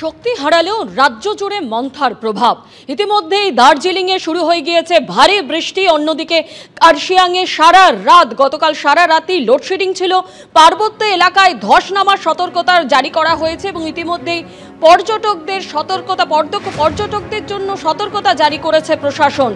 শক্তি হারালেও রাজ্য জুড়ে মন্থার প্রভাব। ইতিমধ্যেই দার্জিলিংয়ে শুরু হয়ে গিয়েছে ভারী বৃষ্টি। অন্যদিকে কার্শিয়াংয়ে গতকাল সারা রাতই লোডশেডিং ছিল। পার্বত্য এলাকায় ধস নামার সতর্কতা জারি করা হয়েছে এবং ইতিমধ্যেই পর্যটকদের জন্য সতর্কতা জারি করেছে প্রশাসন।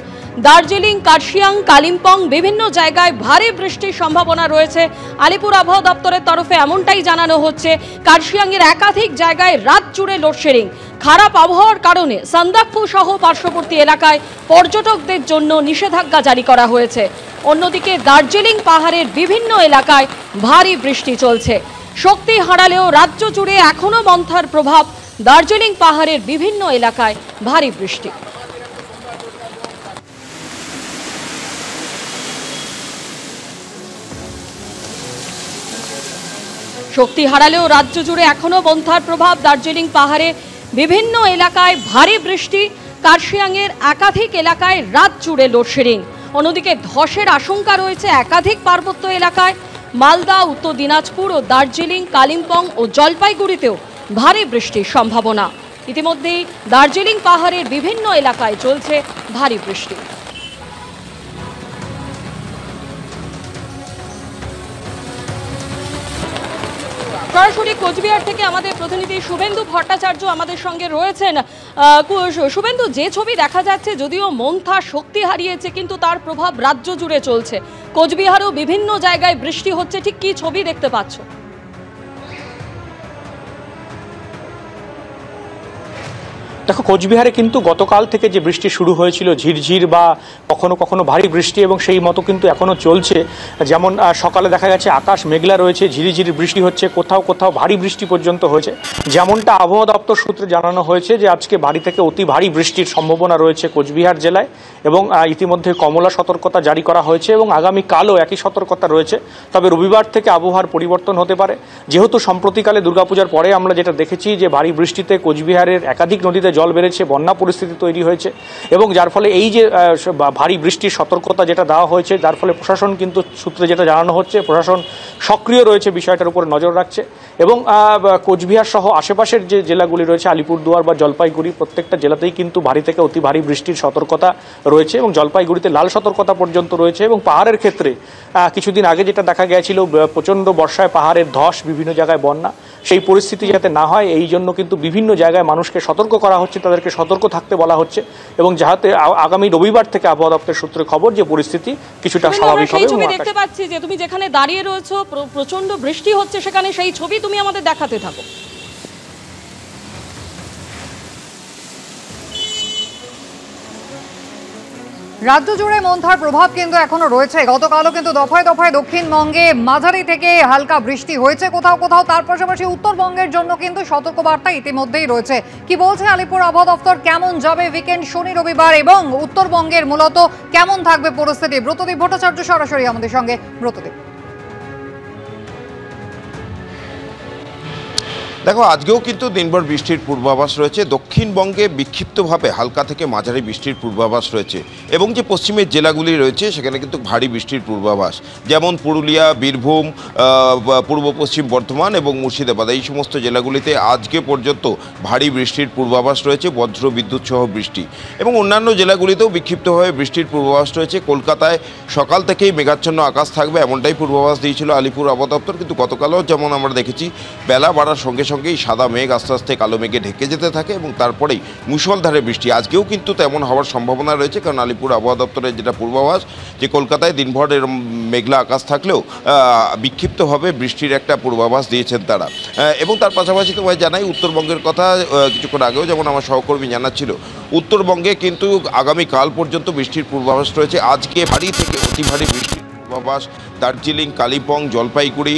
দার্জিলিং, কার্শিয়াং, কালিম্পং বিভিন্ন জায়গায় ভারী বৃষ্টির সম্ভাবনা রয়েছে। আলিপুর আবহাওয়া দপ্তরের তরফে এমনটাই জানানো হচ্ছে। কার্শিয়াংয়ের একাধিক জায়গায় রাত জুড়ে লোডশেডিং। খারাপ আবহাওয়ার কারণে সান্দাকফু সহ পার্শ্ববর্তী এলাকায় পর্যটকদের জন্য নিষেধাজ্ঞা জারি করা হয়েছে। অন্যদিকে দার্জিলিং পাহাড়ের বিভিন্ন এলাকায় ভারী বৃষ্টি চলছে। শক্তি হারালেও রাজ্য জুড়ে এখনো মন্থার প্রভাব। দার্জিলিং পাহাড়ের বিভিন্ন এলাকায় ভারী বৃষ্টি। শক্তি হারালেও রাজ্য জুড়ে এখনো মন্থার প্রভাব। দার্জিলিং পাহাড়ে বিভিন্ন এলাকায় ভারী বৃষ্টি। কার্শিয়াংয়ের একাধিক এলাকায় রাত জুড়ে লোডশেডিং। অন্যদিকে ধসের আশঙ্কা রয়েছে একাধিক পার্বত্য এলাকায়। মালদা, উত্তর দিনাজপুর ও দার্জিলিং, কালিম্পং ও জলপাইগুড়িতেও ভারী বৃষ্টির সম্ভাবনা। ইতিমধ্যেই দার্জিলিং পাহাড়ের বিভিন্ন এলাকায় চলছে ভারী বৃষ্টি। সরাসরি কোচবিহার থেকে আমাদের প্রতিনিধি শুভেন্দু ভট্টাচার্য আমাদের সঙ্গে রয়েছেন। শুভেন্দু, যে ছবি দেখা যাচ্ছে, যদিও মন্থা শক্তি হারিয়েছে কিন্তু তার প্রভাব রাজ্য জুড়ে চলছে। কোচবিহারেও বিভিন্ন জায়গায় বৃষ্টি হচ্ছে, ঠিক কি ছবি দেখতে পাচ্ছ? দেখো, কোচবিহারে কিন্তু গতকাল থেকে যে বৃষ্টি শুরু হয়েছিল, ঝিরঝির বা কখনো কখনো ভারী বৃষ্টি, এবং সেই মতো কিন্তু এখনও চলছে। যেমন সকালে দেখা গেছে আকাশ মেঘলা রয়েছে, ঝিরিঝিরি বৃষ্টি হচ্ছে, কোথাও কোথাও ভারী বৃষ্টি পর্যন্ত হয়েছে। যেমনটা আবহাওয়া দপ্তর সূত্রে জানানো হয়েছে যে আজকে ভারী থেকে অতি ভারী বৃষ্টির সম্ভাবনা রয়েছে কোচবিহার জেলায়, এবং ইতিমধ্যে কমলা সতর্কতা জারি করা হয়েছে এবং আগামীকালও একই সতর্কতা রয়েছে। তবে রবিবার থেকে আবহাওয়ার পরিবর্তন হতে পারে, যেহেতু সম্প্রতিকালে দুর্গাপূজার পরে আমরা যেটা দেখেছি যে ভারী বৃষ্টিতে কোচবিহারের একাধিক নদীতে জল বেড়েছে, বন্যা পরিস্থিতি তৈরি হয়েছে, এবং যার ফলে এই যে ভারী বৃষ্টির সতর্কতা যেটা দেওয়া হয়েছে, যার ফলে প্রশাসন কিন্তু সূত্রে যেটা জানানো হচ্ছে, প্রশাসন সক্রিয় রয়েছে, বিষয়টার উপরে নজর রাখছে। এবং কোচবিহার সহ আশেপাশের যে জেলাগুলি রয়েছে, আলিপুরদুয়ার বা জলপাইগুড়ি, প্রত্যেকটা জেলাতেই কিন্তু ভারী থেকে অতি ভারী বৃষ্টির সতর্কতা রয়েছে, এবং জলপাইগুড়িতে লাল সতর্কতা পর্যন্ত রয়েছে। এবং পাহাড়ের ক্ষেত্রে কিছুদিন আগে যেটা দেখা গিয়েছিল, প্রচণ্ড বর্ষায় পাহাড়ের ধস, বিভিন্ন জায়গায় বন্যা, সেই পরিস্থিতি যাতে না হয় এই জন্য কিন্তু বিভিন্ন জায়গায় মানুষকে সতর্ক করা হচ্ছে, তাদেরকে সতর্ক থাকতে বলা হচ্ছে, এবং যাতে আগামী রবিবার থেকে আবহাওয়া দপ্তরের সূত্রে খবর যে পরিস্থিতি কিছুটা স্বাভাবিক হবে। ছবি দেখতে পাচ্ছি যে তুমি যেখানে দাঁড়িয়ে রয়েছো, প্রচন্ড বৃষ্টি হচ্ছে, সেখানে সেই ছবি তুমি আমাদের দেখাতে থাকো। রাজ্য জুড়ে মন্থার প্রভাব কিন্তু এখনো রয়েছে। গতকালও কিন্তু দফায় দফায় দক্ষিণবঙ্গে মাঝারি থেকে হালকা বৃষ্টি হয়েছে কোথাও কোথাও। তার পাশাপাশি উত্তরবঙ্গের জন্য কিন্তু সতর্কবার্তা ইতিমধ্যেই রয়েছে। কি বলছে আলিপুর আবহাওয়া দপ্তর, কেমন যাবে উইকেন্ড, শনি রবিবার, এবং উত্তরবঙ্গের মূলত কেমন থাকবে পরিস্থিতি? ব্রতদীপ ভট্টাচার্য সরাসরি আমাদের সঙ্গে। ব্রতদীপ, দেখো, আজকেও কিন্তু দিনভর বৃষ্টির পূর্বাভাস রয়েছে। দক্ষিণবঙ্গে বিক্ষিপ্তভাবে হালকা থেকে মাঝারি বৃষ্টির পূর্বাভাস রয়েছে, এবং যে পশ্চিমের জেলাগুলি রয়েছে সেখানে কিন্তু ভারী বৃষ্টির পূর্বাভাস। যেমন পুরুলিয়া, বীরভূম, পূর্ব পশ্চিম বর্ধমান এবং মুর্শিদাবাদ, এই সমস্ত জেলাগুলিতে আজকে পর্যন্ত ভারী বৃষ্টির পূর্বাভাস রয়েছে, বজ্র বিদ্যুৎ সহ বৃষ্টি। এবং অন্যান্য জেলাগুলিতেও বিক্ষিপ্তভাবে বৃষ্টির পূর্বাভাস রয়েছে। কলকাতায় সকাল থেকেই মেঘাচ্ছন্ন আকাশ থাকবে, এমনটাই পূর্বাভাস দিয়েছিল আলিপুর আবহাওয়া দপ্তর। কিন্তু গতকালও যেমন আমরা দেখেছি, বেলা বাড়ার সঙ্গে সঙ্গেই সাদা মেঘ আস্তে আস্তে কালো মেঘে ঢেকে যেতে থাকে, এবং তারপরেই মুষলধারে বৃষ্টি। আজকেও কিন্তু তেমন হওয়ার সম্ভাবনা রয়েছে, কারণ আলিপুর আবহাওয়া দপ্তরের যেটা পূর্বাভাস, যে কলকাতায় দিনভর এরকম মেঘলা আকাশ থাকলেও বিক্ষিপ্তভাবে বৃষ্টির একটা পূর্বাভাস দিয়েছেন তারা। এবং তার পাশাপাশি তোমায় জানাই উত্তরবঙ্গের কথা, কিছুক্ষণ আগেও যেমন আমার সহকর্মী জানাচ্ছিল, উত্তরবঙ্গে কিন্তু আগামীকাল পর্যন্ত বৃষ্টির পূর্বাভাস রয়েছে। আজকে ভারী থেকে অতি ভারী বৃষ্টির পূর্বাভাস দার্জিলিং, কালিম্পং, জলপাইগুড়ি,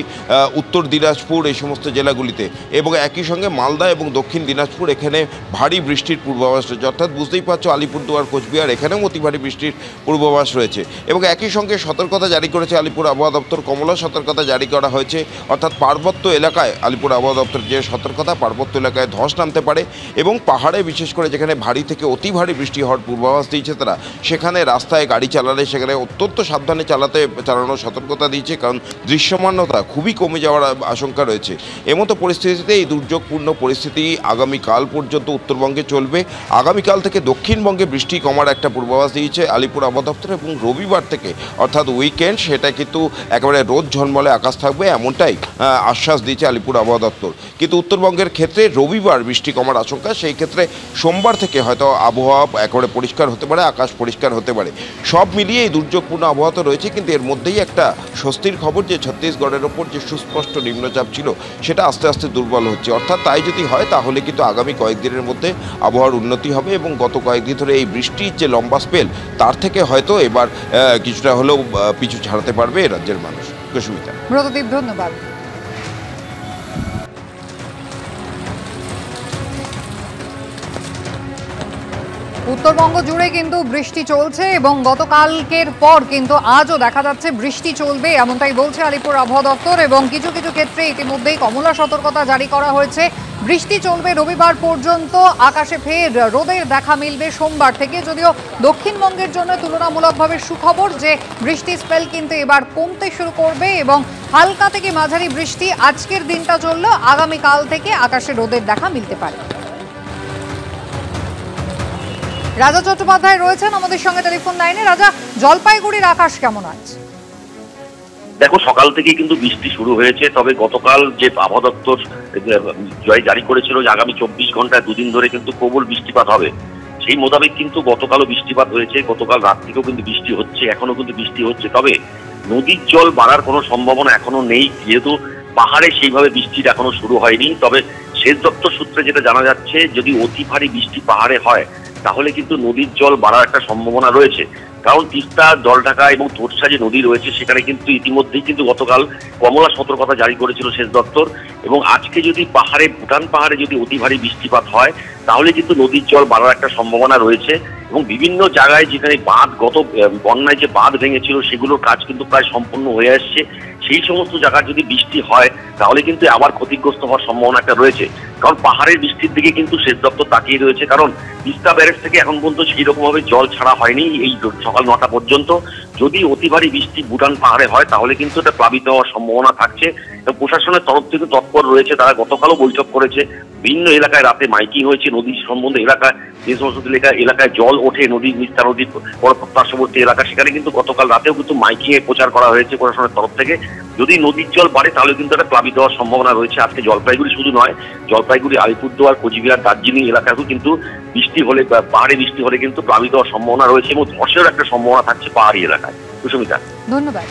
উত্তর দিনাজপুর, এই সমস্ত জেলাগুলিতে, এবং একই সঙ্গে মালদা এবং দক্ষিণ দিনাজপুর, এখানে ভারী বৃষ্টির পূর্বাভাস রয়েছে। অর্থাৎ বুঝতেই পারছো, আলিপুরদুয়ার, কোচবিহার, এখানেও অতি ভারী বৃষ্টির পূর্বাভাস রয়েছে। এবং একই সঙ্গে সতর্কতা জারি করেছে আলিপুর আবহাওয়া দপ্তর, কমলা সতর্কতা জারি করা হয়েছে। অর্থাৎ পার্বত্য এলাকায় আলিপুর আবহাওয়া দপ্তর যে সতর্কতা, পার্বত্য এলাকায় ধস নামতে পারে, এবং পাহাড়ে বিশেষ করে যেখানে ভারী থেকে অতি ভারী বৃষ্টি হওয়ার পূর্বাভাস দিয়েছে তারা, সেখানে রাস্তায় গাড়ি চালালে সেখানে অত্যন্ত সাবধানে চালাতে চালানোর সতর্কতা দিয়েছে, কারণ দৃশ্যমানতা খুবই কমে যাওয়ার আশঙ্কা রয়েছে। এমতো পরিস্থিতিতে এই দুর্যোগপূর্ণ পরিস্থিতি আগামীকাল পর্যন্ত উত্তরবঙ্গে চলবে। আগামীকাল থেকে দক্ষিণবঙ্গে বৃষ্টি কমার একটা পূর্বাভাস দিয়েছে আলিপুর আবহাওয়া দপ্তর, এবং রবিবার থেকে অর্থাৎ উইকেন্ড সেটা কিন্তু একেবারে রোদ ঝলমলে আকাশ থাকবে এমনটাই আশ্বাস দিয়েছে আলিপুর আবহাওয়া দপ্তর। কিন্তু উত্তরবঙ্গের ক্ষেত্রে রবিবার বৃষ্টি কমার আশঙ্কা, সেই ক্ষেত্রে সোমবার থেকে হয়তো আবহাওয়া একেবারে পরিষ্কার হতে পারে, আকাশ পরিষ্কার হতে পারে। সব মিলিয়ে এই দুর্যোগপূর্ণ আবহাওয়া তো রয়েছে, কিন্তু এর মধ্যেই একটা স্বস্তির খবর যে ছত্তিশগড়ের ওপর যে সুস্পষ্ট নিম্নচাপ ছিল সেটা আস্তে আস্তে দুর্বল হচ্ছে। অর্থাৎ তাই যদি হয় তাহলে কিন্তু আগামী কয়েকদিনের মধ্যে আবহাওয়ার উন্নতি হবে, এবং গত কয়েকদিন ধরে এই বৃষ্টির যে লম্বা স্পেল তার থেকে হয়তো এবার কিছুটা হলেও পিছু ছাড়াতে পারবে রাজ্যের মানুষ। সুমিতা, ব্রতদীপ, ধন্যবাদ। উত্তরবঙ্গ জুড়ে কিন্তু বৃষ্টি চলছে এবং গতকালকের পর কিন্তু আজও দেখা যাচ্ছে বৃষ্টি চলবে এমনটাই বলছে আলিপুর আবহাওয়া দপ্তর, এবং কিছু কিছু ক্ষেত্রে ইতিমধ্যেই কমলা সতর্কতা জারি করা হয়েছে। বৃষ্টি চলবে রবিবার পর্যন্ত, আকাশে ফের রোদের দেখা মিলবে সোমবার থেকে। যদিও দক্ষিণবঙ্গের জন্য তুলনামূলকভাবে সুখবর যে বৃষ্টির স্পেল কিন্তু এবার কমতে শুরু করবে, এবং হালকা থেকে মাঝারি বৃষ্টি আজকের দিনটা চললেও আগামীকাল থেকে আকাশে রোদের দেখা মিলতে পারে। রাজা চট্টোপাধ্যায় রয়েছেন আমাদের সঙ্গে টেলিফোন লাইনে। রাজা, জলপাইগুড়ির আকাশ কেমন আছে? দেখো, সকাল থেকে কিন্তু বৃষ্টি শুরু হয়েছে, তবে গতকাল যে আবহাওয়া দপ্তর জারি করেছিল যে আগামী 24 ঘন্টায় দুদিন ধরে কিন্তু প্রবল বৃষ্টিপাত হবে, সেই মোতাবেক কিন্তু গতকালও বৃষ্টিপাত হয়েছে। গতকাল রাত থেকেও কিন্তু বৃষ্টি হচ্ছে, এখনো কিন্তু বৃষ্টি হচ্ছে। তবে নদীর জল বাড়ার কোনো সম্ভাবনা এখনো নেই, যেহেতু পাহাড়ে সেইভাবে বৃষ্টির এখনো শুরু হয়নি। তবে সেচ দপ্তর সূত্রে যেটা জানা যাচ্ছে, যদি অতি ভারী বৃষ্টি পাহাড়ে হয় তাহলে কিন্তু নদীর জল বাড়ার একটা সম্ভাবনা রয়েছে। কারণ তিস্তা, জলঢাকা এবং তোরসা যে নদী রয়েছে সেখানে কিন্তু ইতিমধ্যেই কিন্তু গতকাল কমলা সতর্কতা জারি করেছিল সেচ দপ্তর, এবং আজকে যদি পাহাড়ে, ভুটান পাহাড়ে যদি অতি ভারী বৃষ্টিপাত হয় তাহলে কিন্তু নদীর জল বাড়ার একটা সম্ভাবনা রয়েছে। এবং বিভিন্ন জায়গায় যেখানে বাঁধ, গত বন্যায় যে বাঁধ ভেঙেছিল সেগুলোর কাজ কিন্তু প্রায় সম্পূর্ণ হয়ে আসছে। সেই সমস্ত জায়গায় যদি বৃষ্টি হয় তাহলে কিন্তু আবার ক্ষতিগ্রস্ত হওয়ার সম্ভাবনা একটা রয়েছে। কারণ পাহাড়ের বৃষ্টির দিকে কিন্তু সেচ দপ্তর তাকিয়ে রয়েছে, কারণ তিস্তা ব্যারেজ থেকে এখন পর্যন্ত সেই রকমভাবে জল ছাড়া হয়নি এই সকাল 9টা পর্যন্ত। যদি অতি ভারী বৃষ্টি ভুটান পাহাড়ে হয় তাহলে কিন্তু এটা প্লাবিত হওয়ার সম্ভাবনা থাকছে। এবং প্রশাসনের তরফ থেকে তৎপর রয়েছে, তারা গতকালও বৈঠক করেছে। বিভিন্ন এলাকায় রাতে মাইকিং হয়েছে নদী সম্বন্ধে, এলাকায় যে সমস্ত এলাকায় জল ওঠে, নদীর নিস্তা, নদীর পার্শ্ববর্তী এলাকা, সেখানে কিন্তু গতকাল রাতেও কিন্তু মাইকিং এ প্রচার করা হয়েছে প্রশাসনের তরফ থেকে। যদি নদীর জল বাড়ে তাহলে কিন্তু একটা প্লাবিত হওয়ার সম্ভাবনা রয়েছে। আজকে জলপাইগুড়ি শুধু নয়, জলপাইগুড়ি, আলিপুরদুয়ার, কোচবিহার, দার্জিলিং এলাকাতেও কিন্তু বৃষ্টি হলে, পাহাড়ে বৃষ্টি হলে কিন্তু প্লাবিত হওয়ার সম্ভাবনা রয়েছে, এবং ধসের একটা সম্ভাবনা থাকছে পাহাড়ি এলাকায়। সুস্মিতা, ধন্যবাদ।